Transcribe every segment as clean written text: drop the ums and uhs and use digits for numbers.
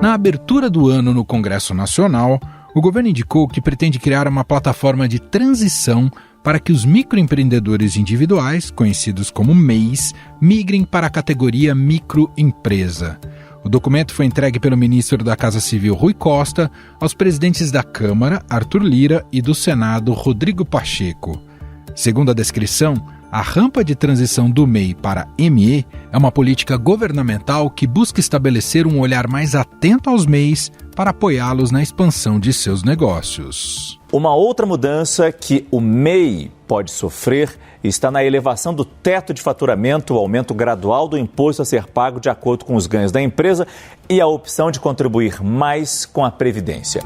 Na abertura do ano no Congresso Nacional, o governo indicou que pretende criar uma plataforma de transição para que os microempreendedores individuais, conhecidos como MEIs, migrem para a categoria microempresa. O documento foi entregue pelo ministro da Casa Civil, Rui Costa, aos presidentes da Câmara, Arthur Lira, e do Senado, Rodrigo Pacheco. Segundo a descrição, a rampa de transição do MEI para ME é uma política governamental que busca estabelecer um olhar mais atento aos MEIs para apoiá-los na expansão de seus negócios. Uma outra mudança que o MEI pode sofrer está na elevação do teto de faturamento, o aumento gradual do imposto a ser pago de acordo com os ganhos da empresa e a opção de contribuir mais com a Previdência.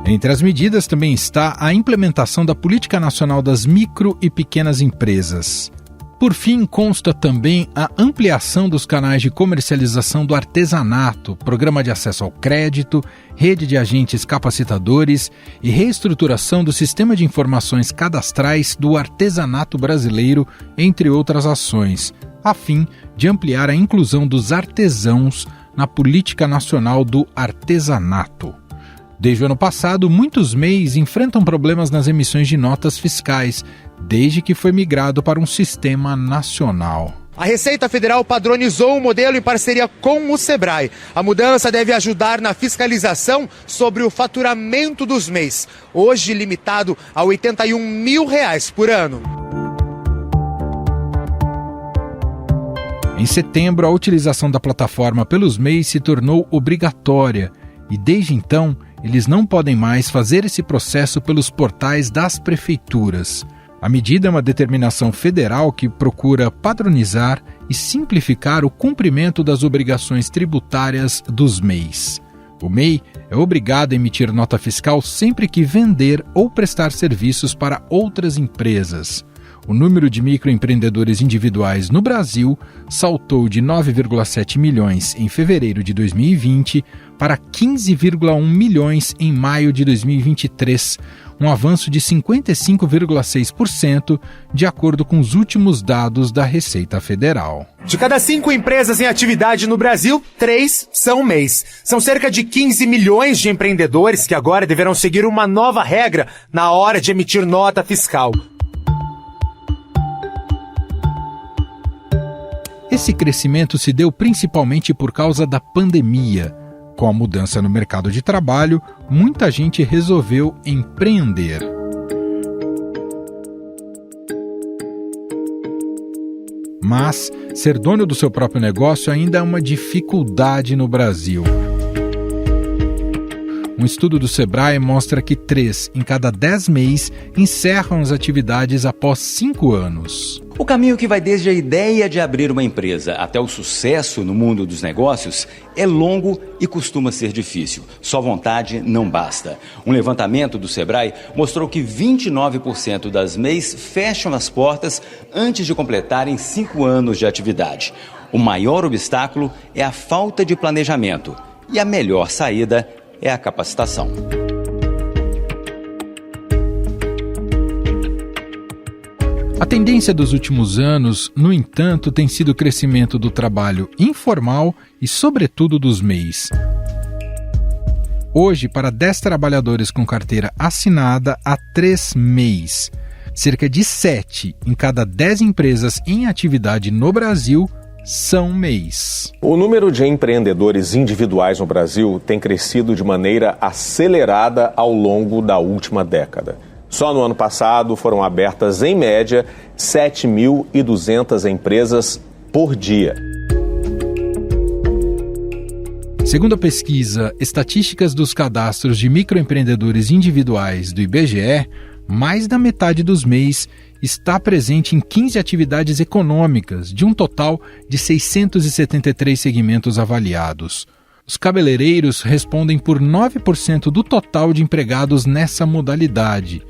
Entre as medidas também está a implementação da Política Nacional das Micro e Pequenas Empresas. Por fim, consta também a ampliação dos canais de comercialização do artesanato, programa de acesso ao crédito, rede de agentes capacitadores e reestruturação do sistema de informações cadastrais do artesanato brasileiro, entre outras ações, a fim de ampliar a inclusão dos artesãos na Política Nacional do Artesanato. Desde o ano passado, muitos MEIs enfrentam problemas nas emissões de notas fiscais, desde que foi migrado para um sistema nacional. A Receita Federal padronizou o modelo em parceria com o Sebrae. A mudança deve ajudar na fiscalização sobre o faturamento dos MEIs, hoje limitado a R$ 81 mil por ano. Em setembro, a utilização da plataforma pelos MEIs se tornou obrigatória e, desde então, eles não podem mais fazer esse processo pelos portais das prefeituras. A medida é uma determinação federal que procura padronizar e simplificar o cumprimento das obrigações tributárias dos MEIs. O MEI é obrigado a emitir nota fiscal sempre que vender ou prestar serviços para outras empresas. O número de microempreendedores individuais no Brasil saltou de 9,7 milhões em fevereiro de 2020 para 15,1 milhões em maio de 2023, um avanço de 55,6%, de acordo com os últimos dados da Receita Federal. De cada 5 empresas em atividade no Brasil, 3 são MEIs. São cerca de 15 milhões de empreendedores que agora deverão seguir uma nova regra na hora de emitir nota fiscal. Esse crescimento se deu principalmente por causa da pandemia. Com a mudança no mercado de trabalho, muita gente resolveu empreender. Mas ser dono do seu próprio negócio ainda é uma dificuldade no Brasil. Um estudo do Sebrae mostra que 3 em cada 10 MEIs encerram as atividades após 5 anos. O caminho que vai desde a ideia de abrir uma empresa até o sucesso no mundo dos negócios é longo e costuma ser difícil. Só vontade não basta. Um levantamento do Sebrae mostrou que 29% das MEIs fecham as portas antes de completarem 5 anos de atividade. O maior obstáculo é a falta de planejamento e a melhor saída é a capacitação. A tendência dos últimos anos, no entanto, tem sido o crescimento do trabalho informal e, sobretudo, dos MEIs. Hoje, para 10 trabalhadores com carteira assinada, há 3 MEIs. Cerca de 7 em cada 10 empresas em atividade no Brasil são MEIs. O número de empreendedores individuais no Brasil tem crescido de maneira acelerada ao longo da última década. Só no ano passado foram abertas, em média, 7.200 empresas por dia. Segundo a pesquisa Estatísticas dos Cadastros de Microempreendedores Individuais do IBGE, mais da metade dos MEIs está presente em 15 atividades econômicas, de um total de 673 segmentos avaliados. Os cabeleireiros respondem por 9% do total de empregados nessa modalidade.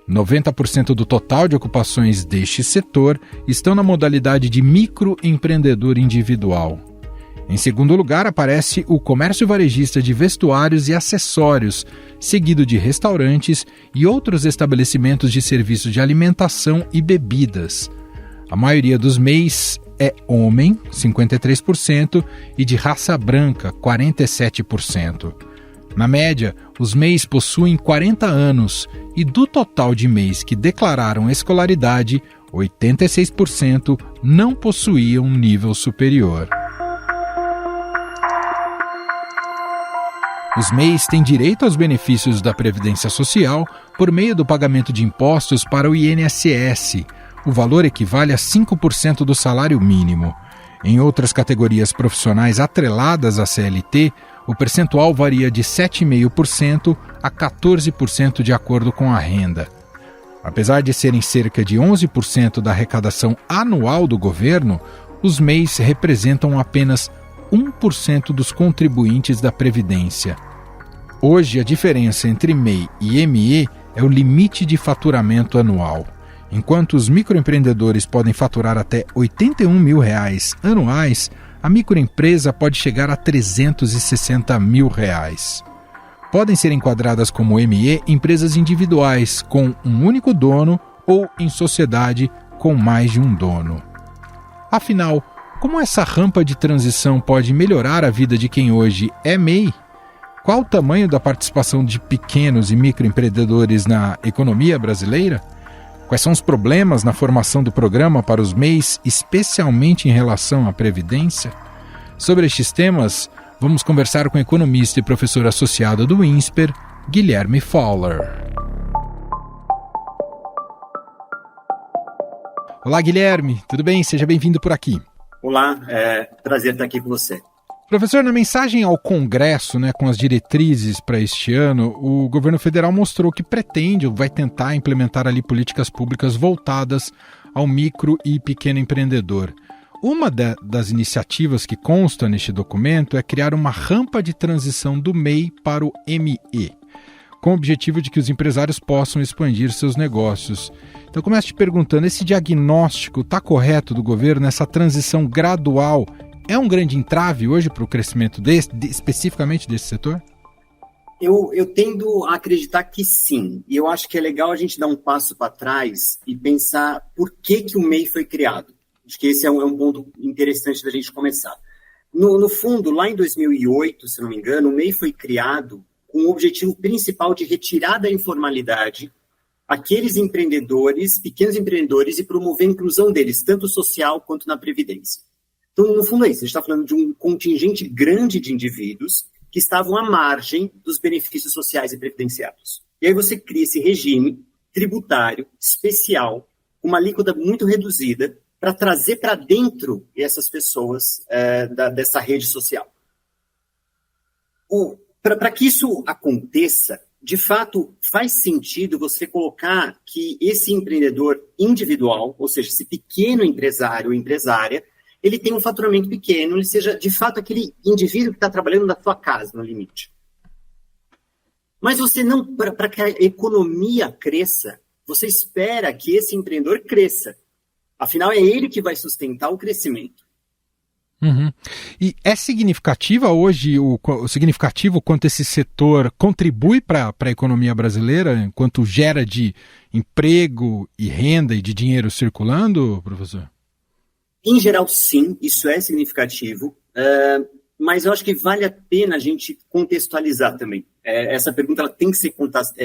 90% do total de ocupações deste setor estão na modalidade de microempreendedor individual. Em segundo lugar, aparece o comércio varejista de vestuários e acessórios, seguido de restaurantes e outros estabelecimentos de serviços de alimentação e bebidas. A maioria dos MEIs é homem, 53%, e de raça branca, 47%. Na média, os MEIs possuem 40 anos e do total de MEIs que declararam escolaridade, 86% não possuíam nível superior. Os MEIs têm direito aos benefícios da Previdência Social por meio do pagamento de impostos para o INSS. O valor equivale a 5% do salário mínimo. Em outras categorias profissionais atreladas à CLT, o percentual varia de 7,5% a 14% de acordo com a renda. Apesar de serem cerca de 11% da arrecadação anual do governo, os MEIs representam apenas 1% dos contribuintes da Previdência. Hoje, a diferença entre MEI e ME é o limite de faturamento anual. Enquanto os microempreendedores podem faturar até R$ 81 mil anuais, a microempresa pode chegar a R$ 360 mil. Podem ser enquadradas como ME empresas individuais com um único dono ou em sociedade com mais de um dono. Afinal, como essa rampa de transição pode melhorar a vida de quem hoje é MEI? Qual o tamanho da participação de pequenos e microempreendedores na economia brasileira? Quais são os problemas na formação do programa para os MEIs, especialmente em relação à Previdência? Sobre estes temas, vamos conversar com o economista e professor associado do INSPER, Guilherme Fowler. Olá, Guilherme, tudo bem? Seja bem-vindo por aqui. Olá, prazer estar aqui com você. Professor, na mensagem ao Congresso, com as diretrizes para este ano, o governo federal mostrou que pretende ou vai tentar implementar ali políticas públicas voltadas ao micro e pequeno empreendedor. Uma das iniciativas que consta neste documento é criar uma rampa de transição do MEI para o ME, com o objetivo de que os empresários possam expandir seus negócios. Então, eu começo te perguntando, esse diagnóstico está correto do governo, essa transição gradual é um grande entrave hoje para o crescimento especificamente desse setor? Eu tendo a acreditar que sim. E eu acho que é legal a gente dar um passo para trás e pensar por que o MEI foi criado. Acho que esse é um ponto interessante da gente começar. No fundo, lá em 2008, se não me engano, o MEI foi criado com o objetivo principal de retirar da informalidade aqueles empreendedores, pequenos empreendedores, e promover a inclusão deles, tanto social quanto na Previdência. Então, no fundo é isso, a gente está falando de um contingente grande de indivíduos que estavam à margem dos benefícios sociais e previdenciários. E aí você cria esse regime tributário especial, uma alíquota muito reduzida, para trazer para dentro essas pessoas dessa rede social. Para que isso aconteça, de fato, faz sentido você colocar que esse empreendedor individual, ou seja, esse pequeno empresário ou empresária, ele tem um faturamento pequeno, ele seja, de fato, aquele indivíduo que está trabalhando na sua casa, no limite. Mas você não, para que a economia cresça, você espera que esse empreendedor cresça. Afinal, é ele que vai sustentar o crescimento. Uhum. E é significativa hoje, significativo quanto esse setor contribui para a economia brasileira, quanto gera de emprego e renda e de dinheiro circulando, professor? Em geral, sim, isso é significativo, mas eu acho que vale a pena a gente contextualizar também. Essa pergunta ela tem que ser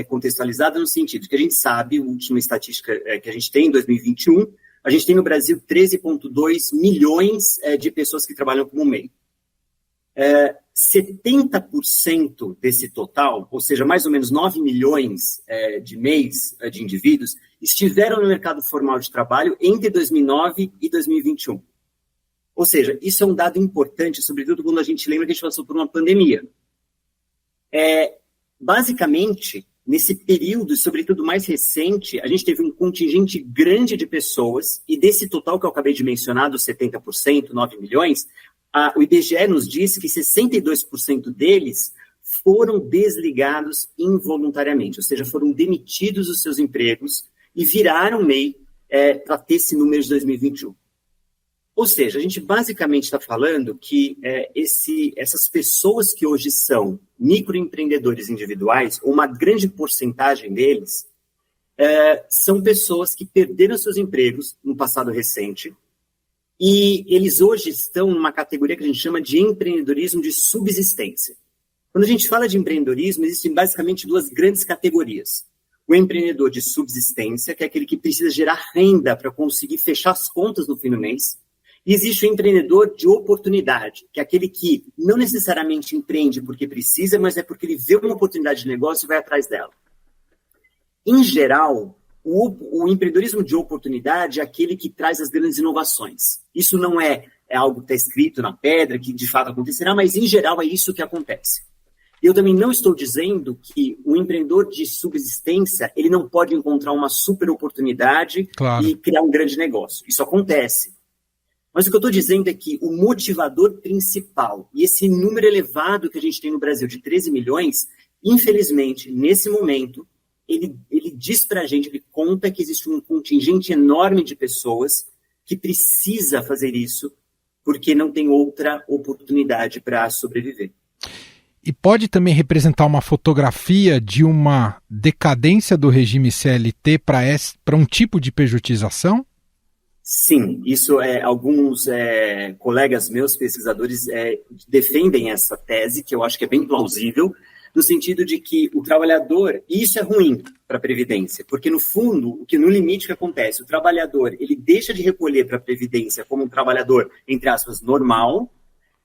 contextualizada no sentido que a gente sabe, a última estatística que a gente tem em 2021, a gente tem no Brasil 13,2 milhões de pessoas que trabalham como MEI. 70% desse total, ou seja, mais ou menos 9 milhões de MEIs, de indivíduos, estiveram no mercado formal de trabalho entre 2009 e 2021. Ou seja, isso é um dado importante, sobretudo quando a gente lembra que a gente passou por uma pandemia. Basicamente, nesse período, sobretudo mais recente, a gente teve um contingente grande de pessoas, e desse total que eu acabei de mencionar, dos 70%, 9 milhões, o IBGE nos disse que 62% deles foram desligados involuntariamente, ou seja, foram demitidos dos seus empregos e viraram MEI para ter esse número de 2021. Ou seja, a gente basicamente está falando que essas pessoas que hoje são microempreendedores individuais, uma grande porcentagem deles, são pessoas que perderam seus empregos no passado recente E eles hoje estão numa categoria que a gente chama de empreendedorismo de subsistência. Quando a gente fala de empreendedorismo, existem basicamente duas grandes categorias. O empreendedor de subsistência, que é aquele que precisa gerar renda para conseguir fechar as contas no fim do mês. E existe o empreendedor de oportunidade, que é aquele que não necessariamente empreende porque precisa, mas é porque ele vê uma oportunidade de negócio e vai atrás dela. Em geral, o empreendedorismo de oportunidade é aquele que traz as grandes inovações. Isso não é algo que está escrito na pedra, que de fato acontecerá, mas em geral é isso que acontece. Eu também não estou dizendo que o empreendedor de subsistência ele não pode encontrar uma super oportunidade e criar um grande negócio. Isso acontece. Mas o que eu estou dizendo é que o motivador principal, e esse número elevado que a gente tem no Brasil de 13 milhões, infelizmente, nesse momento, ele diz para a gente, ele conta que existe um contingente enorme de pessoas que precisa fazer isso porque não tem outra oportunidade para sobreviver. E pode também representar uma fotografia de uma decadência do regime CLT para um tipo de pejotização? Sim, isso alguns colegas meus, pesquisadores, defendem essa tese, que eu acho que é bem plausível, no sentido de que o trabalhador, e isso é ruim para a Previdência, porque no fundo, no limite que acontece, o trabalhador ele deixa de recolher para a Previdência como um trabalhador, entre aspas, normal,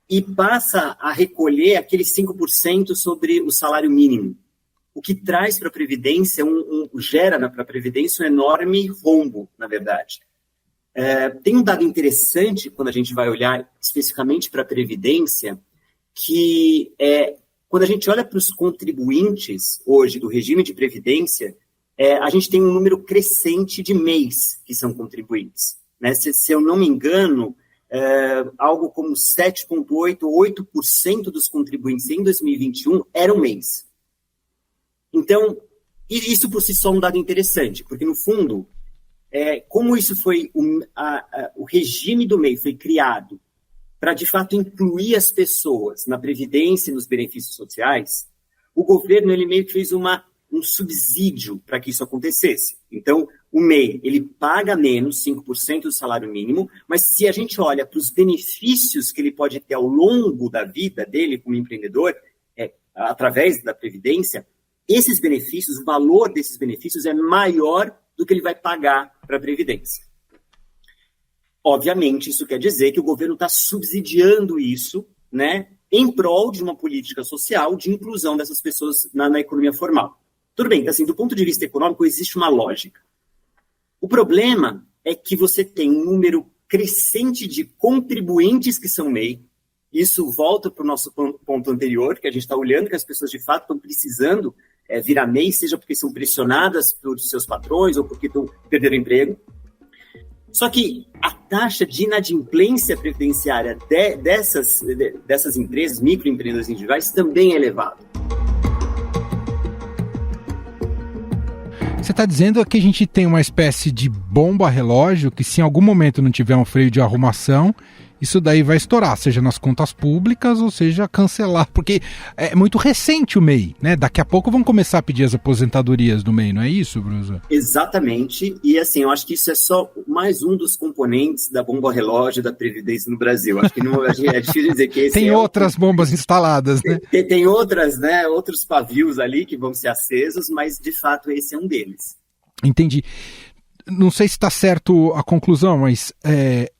e passa a recolher aqueles 5% sobre o salário mínimo, o que traz para a Previdência, gera para a Previdência um enorme rombo, na verdade. Tem um dado interessante, quando a gente vai olhar especificamente para a Previdência, que quando a gente olha para os contribuintes hoje do regime de Previdência, a gente tem um número crescente de MEIs que são contribuintes. Né? Se eu não me engano, algo como 7,8% ou 8% dos contribuintes em 2021 eram MEIs. Então, isso por si só é um dado interessante, porque no fundo, como isso foi, o regime do MEI foi criado para de fato incluir as pessoas na Previdência e nos benefícios sociais, o governo ele meio que fez um subsídio para que isso acontecesse. Então, o MEI, ele paga menos, 5% do salário mínimo, mas se a gente olha para os benefícios que ele pode ter ao longo da vida dele como empreendedor, através da Previdência, esses benefícios, o valor desses benefícios é maior do que ele vai pagar para a Previdência. Obviamente, isso quer dizer que o governo está subsidiando isso, né, em prol de uma política social de inclusão dessas pessoas na economia formal. Tudo bem, assim, do ponto de vista econômico, existe uma lógica. O problema é que você tem um número crescente de contribuintes que são MEI. Isso volta para o nosso ponto anterior, que a gente está olhando que as pessoas de fato estão precisando virar MEI, seja porque são pressionadas por seus patrões ou porque estão perdendo emprego. Só que a taxa de inadimplência previdenciária dessas empresas, microempreendedores individuais, também é elevada. Você está dizendo que a gente tem uma espécie de bomba relógio que se em algum momento não tiver um freio de arrumação, isso daí vai estourar, seja nas contas públicas ou seja cancelar, porque é muito recente o MEI, né? Daqui a pouco vão começar a pedir as aposentadorias do MEI, não é isso, Brusa? Exatamente, e assim, eu acho que isso é só mais um dos componentes da bomba relógio da Previdência no Brasil. Acho que é difícil dizer que esse tem outras bombas instaladas, né? Tem outras, né? Outros pavios ali que vão ser acesos, mas de fato esse é um deles. Entendi. Não sei se está certo a conclusão, mas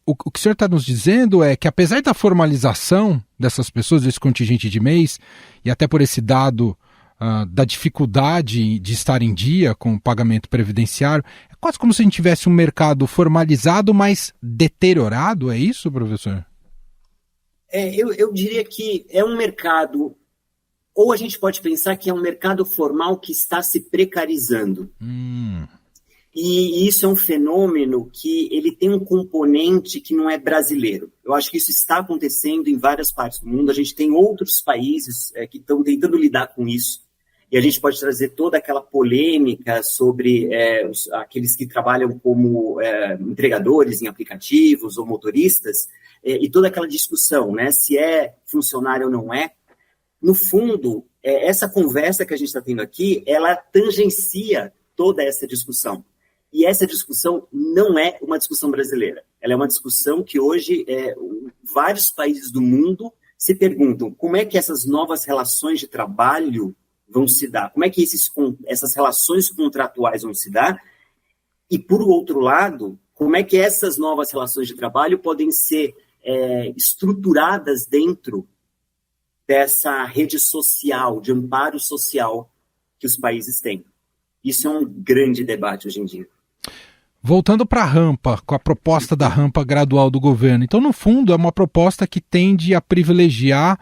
o que o senhor está nos dizendo é que apesar da formalização dessas pessoas, desse contingente de MEIs, e até por esse dado da dificuldade de estar em dia com o pagamento previdenciário, é quase como se a gente tivesse um mercado formalizado, mas deteriorado, é isso, professor? Eu diria que é um mercado, ou a gente pode pensar que é um mercado formal que está se precarizando. E isso é um fenômeno que ele tem um componente que não é brasileiro. Eu acho que isso está acontecendo em várias partes do mundo. A gente tem outros países que estão tentando lidar com isso. E a gente pode trazer toda aquela polêmica sobre aqueles que trabalham como entregadores em aplicativos ou motoristas, e toda aquela discussão, né, se é funcionário ou não é. No fundo, essa conversa que a gente está tendo aqui, ela tangencia toda essa discussão. E essa discussão não é uma discussão brasileira. Ela é uma discussão que hoje vários países do mundo se perguntam como é que essas novas relações de trabalho vão se dar, como é que essas relações contratuais vão se dar, e, por outro lado, como é que essas novas relações de trabalho podem ser estruturadas dentro dessa rede social, de amparo social que os países têm. Isso é um grande debate hoje em dia. Voltando para a rampa, com a proposta da rampa gradual do governo. Então, no fundo, é uma proposta que tende a privilegiar,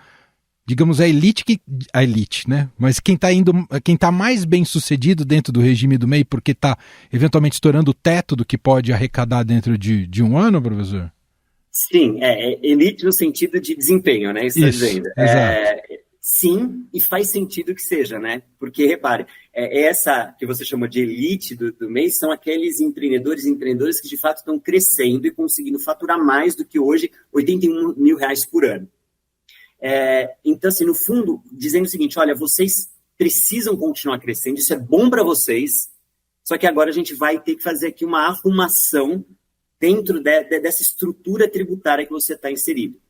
digamos, a elite, né? Mas quem está mais bem sucedido dentro do regime do MEI, porque está eventualmente estourando o teto do que pode arrecadar dentro de um ano, professor? Sim, elite no sentido de desempenho, né? Isso está dizendo. Sim, e faz sentido que seja, né? Porque, repare, essa que você chamou de elite do mês são aqueles empreendedores e empreendedoras que, de fato, estão crescendo e conseguindo faturar mais do que hoje, R$81 mil por ano. Então, assim, no fundo, dizendo o seguinte, olha, vocês precisam continuar crescendo, isso é bom para vocês, só que agora a gente vai ter que fazer aqui uma arrumação dentro dessa estrutura tributária que você está inserido.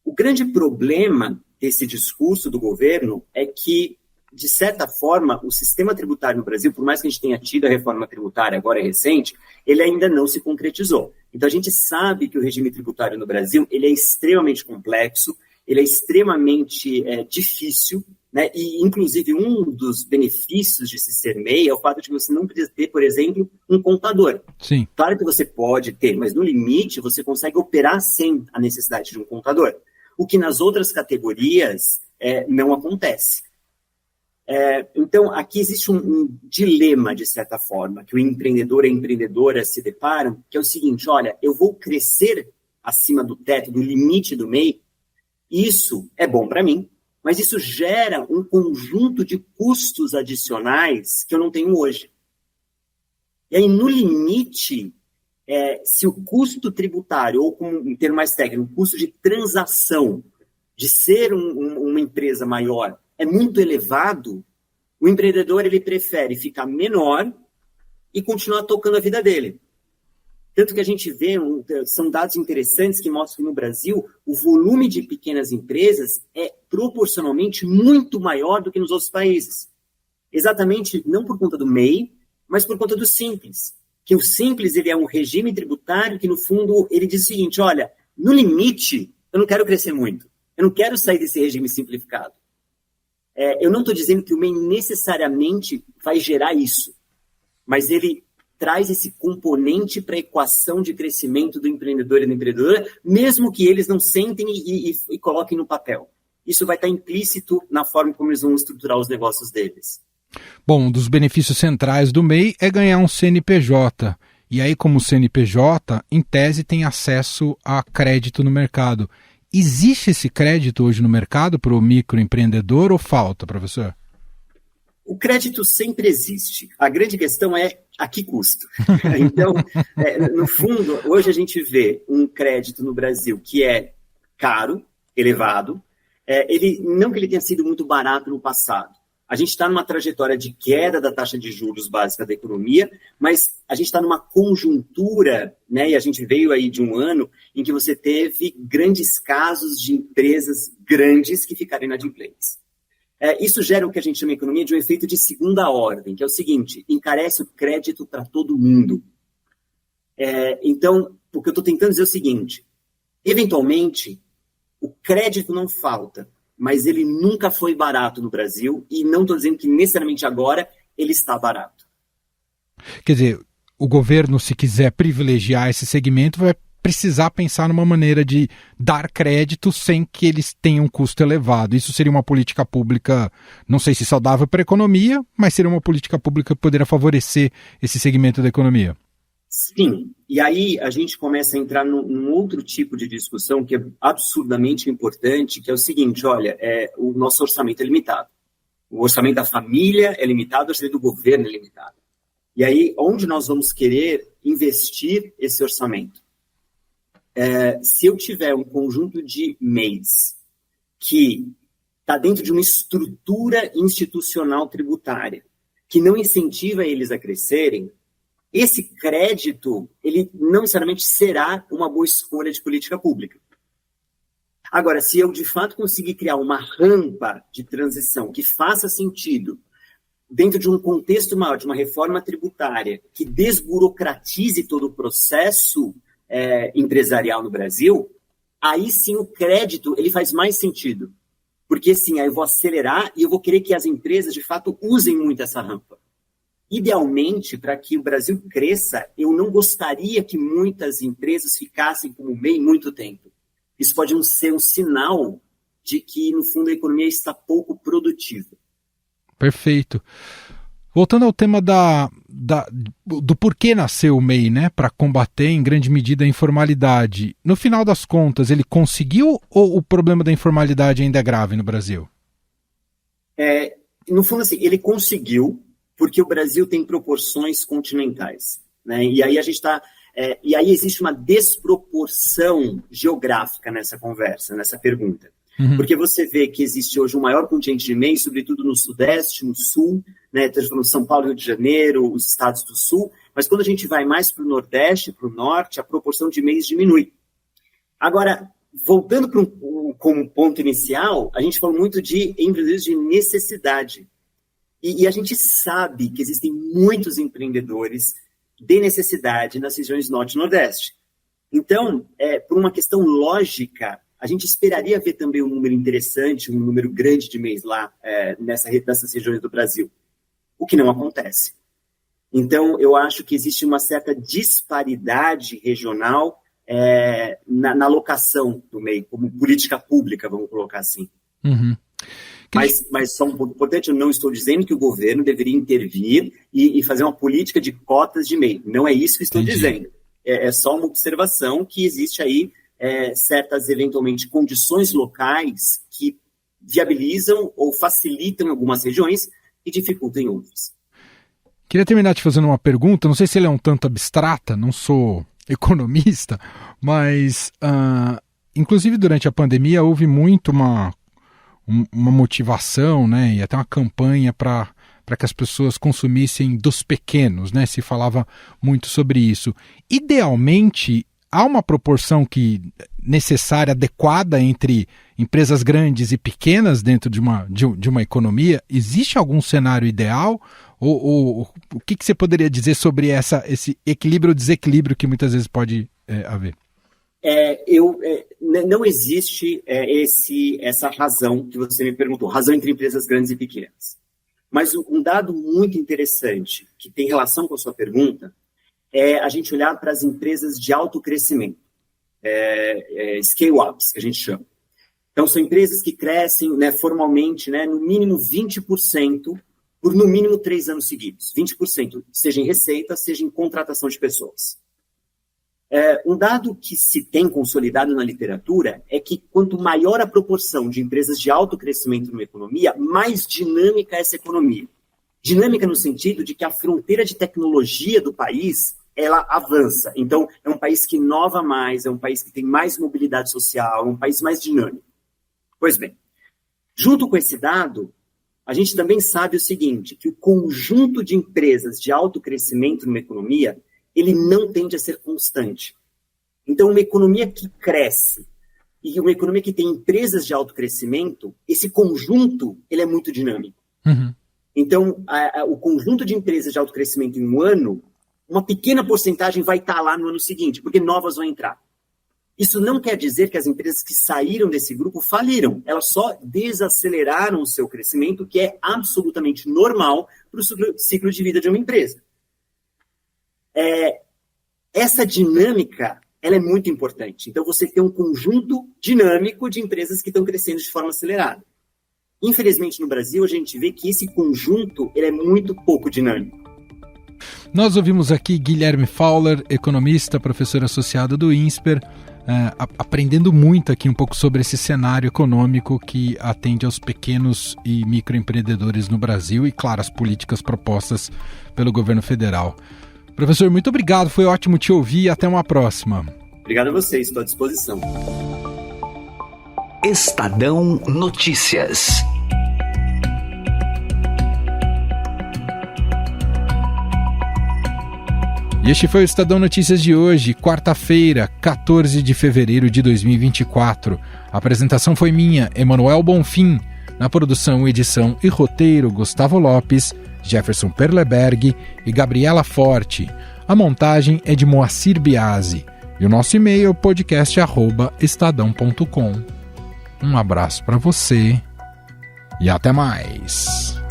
O grande problema desse discurso do governo é que, de certa forma, o sistema tributário no Brasil, por mais que a gente tenha tido a reforma tributária agora recente, ele ainda não se concretizou. Então, a gente sabe que o regime tributário no Brasil ele é extremamente complexo, ele é extremamente difícil, né? E, inclusive, um dos benefícios de se ser MEI é o fato de que você não precisa ter, por exemplo, um contador. Sim. Claro que você pode ter, mas no limite você consegue operar sem a necessidade de um contador. O que nas outras categorias não acontece. Então, aqui existe um dilema, de certa forma, que o empreendedor e a empreendedora se deparam, que é o seguinte, olha, eu vou crescer acima do teto, do limite do MEI, isso é bom para mim, mas isso gera um conjunto de custos adicionais que eu não tenho hoje. E aí, no limite, se o custo tributário, ou em termo mais técnico, o custo de transação de ser uma empresa maior é muito elevado, o empreendedor ele prefere ficar menor e continuar tocando a vida dele. Tanto que a gente vê, são dados interessantes que mostram que no Brasil o volume de pequenas empresas é proporcionalmente muito maior do que nos outros países. Exatamente não por conta do MEI, mas por conta do Simples. Que o Simples ele é um regime tributário que, no fundo, ele diz o seguinte, olha, no limite, eu não quero crescer muito. Eu não quero sair desse regime simplificado. Eu não estou dizendo que o MEI necessariamente vai gerar isso, mas ele traz esse componente para a equação de crescimento do empreendedor e da empreendedora, mesmo que eles não sentem e coloquem no papel. Isso vai estar implícito na forma como eles vão estruturar os negócios deles. Bom, um dos benefícios centrais do MEI é ganhar um CNPJ. E aí, como CNPJ, em tese, tem acesso a crédito no mercado. Existe esse crédito hoje no mercado para o microempreendedor ou falta, professor? O crédito sempre existe. A grande questão é a que custo. Então, no fundo, hoje a gente vê um crédito no Brasil que é caro, elevado. Não que ele tenha sido muito barato no passado. A gente está numa trajetória de queda da taxa de juros básica da economia, mas a gente está numa conjuntura, né, e a gente veio aí de um ano em que você teve grandes casos de empresas grandes que ficaram inadimplentes. Isso gera o que a gente chama em economia de um efeito de segunda ordem, que é o seguinte, encarece o crédito para todo mundo. Então, o que eu estou tentando dizer é o seguinte, eventualmente, o crédito não falta, mas ele nunca foi barato no Brasil e não estou dizendo que necessariamente agora ele está barato. Quer dizer, o governo, se quiser privilegiar esse segmento, vai precisar pensar numa maneira de dar crédito sem que eles tenham um custo elevado. Isso seria uma política pública, não sei se saudável para a economia, mas seria uma política pública que poderia favorecer esse segmento da economia. Sim, e aí a gente começa a entrar num outro tipo de discussão que é absurdamente importante, que é o seguinte, olha, o nosso orçamento é limitado. O orçamento da família é limitado, o orçamento do governo é limitado. E aí, onde nós vamos querer investir esse orçamento? Se eu tiver um conjunto de MEIs que está dentro de uma estrutura institucional tributária que não incentiva eles a crescerem, esse crédito, ele não necessariamente será uma boa escolha de política pública. Agora, se eu de fato conseguir criar uma rampa de transição que faça sentido dentro de um contexto maior, de uma reforma tributária, que desburocratize todo o processo empresarial no Brasil, aí sim o crédito ele faz mais sentido. Porque sim, aí eu vou acelerar e eu vou querer que as empresas de fato usem muito essa rampa. Idealmente, para que o Brasil cresça, eu não gostaria que muitas empresas ficassem como MEI muito tempo. Isso pode ser um sinal de que, no fundo, a economia está pouco produtiva. Perfeito. Voltando ao tema do porquê nasceu o MEI, né, para combater em grande medida a informalidade. No final das contas, ele conseguiu ou o problema da informalidade ainda é grave no Brasil? No fundo, assim, ele conseguiu, porque o Brasil tem proporções continentais, né? E aí a gente está... e aí existe uma desproporção geográfica nessa conversa, nessa pergunta. Uhum. Porque você vê que existe hoje um maior contingente de MEIs, sobretudo no Sudeste, no Sul, né? Estamos falando São Paulo, Rio de Janeiro, os estados do Sul, mas quando a gente vai mais para o Nordeste, para o Norte, a proporção de MEIs diminui. Agora, voltando como ponto inicial, a gente fala muito de empreendedores de necessidade. E a gente sabe que existem muitos empreendedores de necessidade nas regiões Norte e Nordeste. Então, por uma questão lógica, a gente esperaria ver também um número interessante, um número grande de MEIs lá nessas regiões do Brasil, o que não acontece. Então, eu acho que existe uma certa disparidade regional na alocação do MEI, como política pública, vamos colocar assim. Uhum. Mas só um ponto importante, eu não estou dizendo que o governo deveria intervir e fazer uma política de cotas de MEI. Não é isso que estou dizendo. É só uma observação que existe aí certas, eventualmente, condições locais que viabilizam ou facilitam algumas regiões e dificultam em outras. Queria terminar te fazendo uma pergunta, não sei se ela é um tanto abstrata, não sou economista, mas, inclusive durante a pandemia, houve muito uma motivação, né, e até uma campanha para que as pessoas consumissem dos pequenos, né? Se falava muito sobre isso. Idealmente, há uma proporção necessária, adequada entre empresas grandes e pequenas dentro de uma economia? Existe algum cenário ideal? Ou o que você poderia dizer sobre esse equilíbrio ou desequilíbrio que muitas vezes pode haver? Não existe essa razão que você me perguntou, razão entre empresas grandes e pequenas. Mas um dado muito interessante que tem relação com a sua pergunta é a gente olhar para as empresas de alto crescimento, scale-ups, que a gente chama. Então, são empresas que crescem, né, formalmente, né, no mínimo 20% por no mínimo 3 anos seguidos. 20%, seja em receita, seja em contratação de pessoas. Um dado que se tem consolidado na literatura é que quanto maior a proporção de empresas de alto crescimento numa economia, mais dinâmica é essa economia. Dinâmica no sentido de que a fronteira de tecnologia do país, ela avança. Então, é um país que inova mais, é um país que tem mais mobilidade social, é um país mais dinâmico. Pois bem, junto com esse dado, a gente também sabe o seguinte, que o conjunto de empresas de alto crescimento numa economia, ele não tende a ser constante. Então, uma economia que cresce e uma economia que tem empresas de alto crescimento, esse conjunto ele é muito dinâmico. Uhum. Então, o conjunto de empresas de alto crescimento em um ano, uma pequena porcentagem vai estar lá no ano seguinte, porque novas vão entrar. Isso não quer dizer que as empresas que saíram desse grupo faliram. Elas só desaceleraram o seu crescimento, que é absolutamente normal para o ciclo de vida de uma empresa. Essa dinâmica ela é muito importante. Então, você tem um conjunto dinâmico de empresas que estão crescendo de forma acelerada. Infelizmente, no Brasil, a gente vê que esse conjunto ele é muito pouco dinâmico. Nós ouvimos aqui Guilherme Fauler, economista, professor associado do INSPER, aprendendo muito aqui um pouco sobre esse cenário econômico que atende aos pequenos e microempreendedores no Brasil e, claro, as políticas propostas pelo governo federal. Professor, muito obrigado, foi ótimo te ouvir e até uma próxima. Obrigado a vocês, estou à disposição. Estadão Notícias. E este foi o Estadão Notícias de hoje, quarta-feira, 14 de fevereiro de 2024. A apresentação foi minha, Emanuel Bonfim. Na produção, edição e roteiro, Gustavo Lopes, Jefferson Perleberg e Gabriela Forte. A montagem é de Moacir Biasi. E o nosso e-mail é podcast@estadão.com. Um abraço para você e até mais.